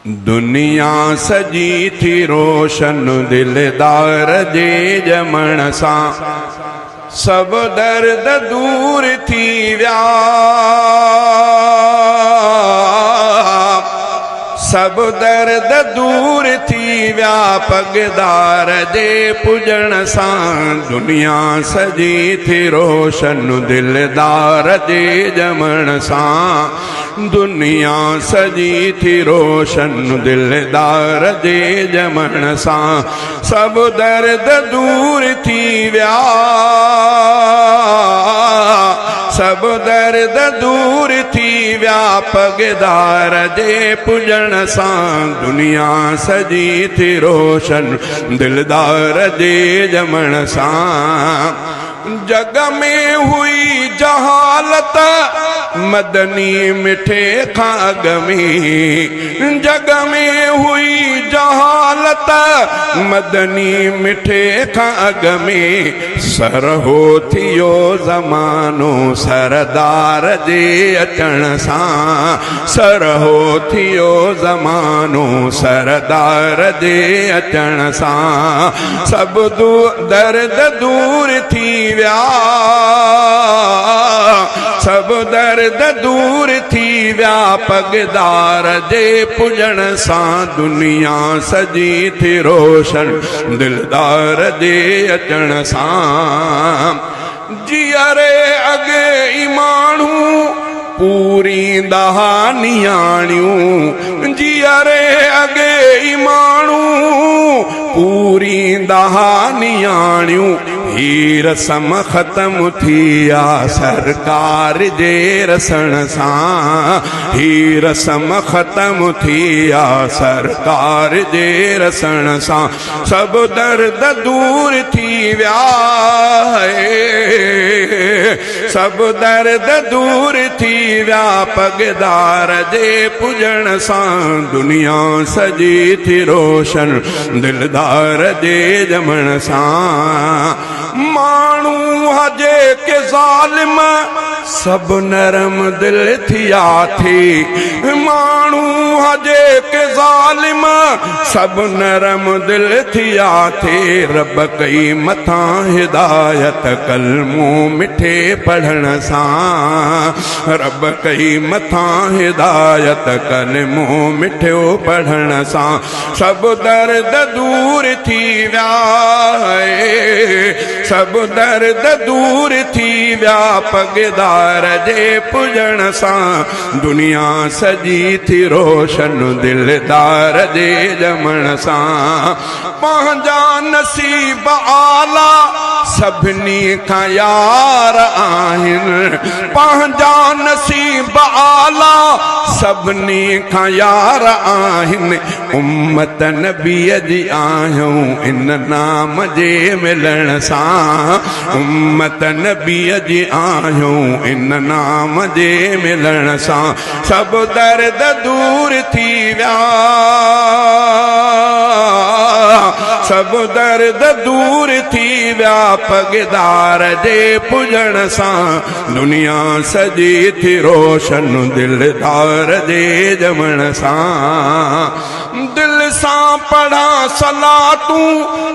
दुनिया सजी थी रोशन दिलदार जे जमण सां, सब दर्द दूर थी विया, सब दर्द दूर थी विया पगदार जे पुजण सां। दुनिया सजी थी रोशन दिलदार जे जमण सां, दुनिया सजी थी रोशन दिलदार जे जमण सां, सब दर्द दूर थी विया, सब दर्द दूर थी विया पगदार जे पुजण सां। दुनिया सजी थी रोशन दिलदार जे जमण सां। जग में हुई जहालत मदनी मिठे खां अग में, जग में हुई जहालत मदनी मिठे खां अग में, सर हो थियो ज़मानो सरदार जे अचण सां, सर हो थियो ज़मानो सरदार जे अचण सां, सब दर्द दूर थी विया, सब दर्द दूर थी विया पगदार जे पुजण सां। दुनिया सजी थी रोशन दिलदार जे अचण सां। जीअरे अॻे ई माण्हू पूरींदा नियाणियूं, जीअरे अॻे ई माण्हू पूरींदा नियाणियूं, ही रस्म ख़त्म थी आ सरकार जे रसण सां, ही रस्म ख़त्म थी आ सरकार जे रसण सां, सब दर्द दूर थी विया, सब दर्द दूर थी विया पगदार जे पुजण सां। दुनिया सजी थी रोशन दिलदार जे जमण सां। माण्हू हजे के ज़ालिम सब नरम दिल थिया थी, माण्हू हजे के ज़ालिम सब नरम दिल थिया थे, रब कई मथां हिदायत कलमो मिठे पढ़ण सां, रब कई मथां हिदायत कलमो मिठो पढ़ण सां, सब दर्द दूर थी विया, सब दर्द दूर थी विया पगदार जे पुजण सां। दुनिया सजी थी रोशन दिलदार जे जमण सां। पंहिंजा नसीब आला सभिनी खां यार आहिनि, पंहिंजा नसीब आला सभिनी खां यार आहिनि, उम्मत नबीअ जी आहियूं इन नाम जे मिलण सां, उम्मत नबीअ जी आहियूं इन नाम जे मिलण सां, सब दर्द दूर थी विया, सब दर्द दूर थी विया पगदार जे पुजण सां। दुनिया सजी थी रोशन दिलदार जे जमण सां। दिल सां पढ़ा सलातूं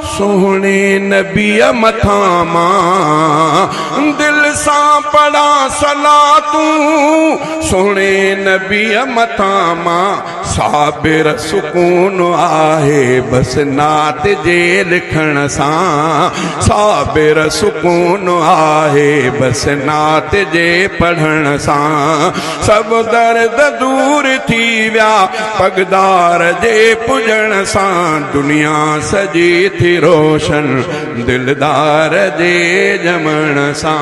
सोहणे नबीअ मथां मां, दिल सां पढ़ा सलातूं सोहणे नबीअ मथां मां, साबिर सुकून आहे बस नात जे लिखण सां, साबिर सुकून आहे बस नात जे पढ़ण सां, सब दर्द दूर थी विया पगदार जे पुजण सां। दुनिया सजी थी रोशन दिलदार जे जमण सां।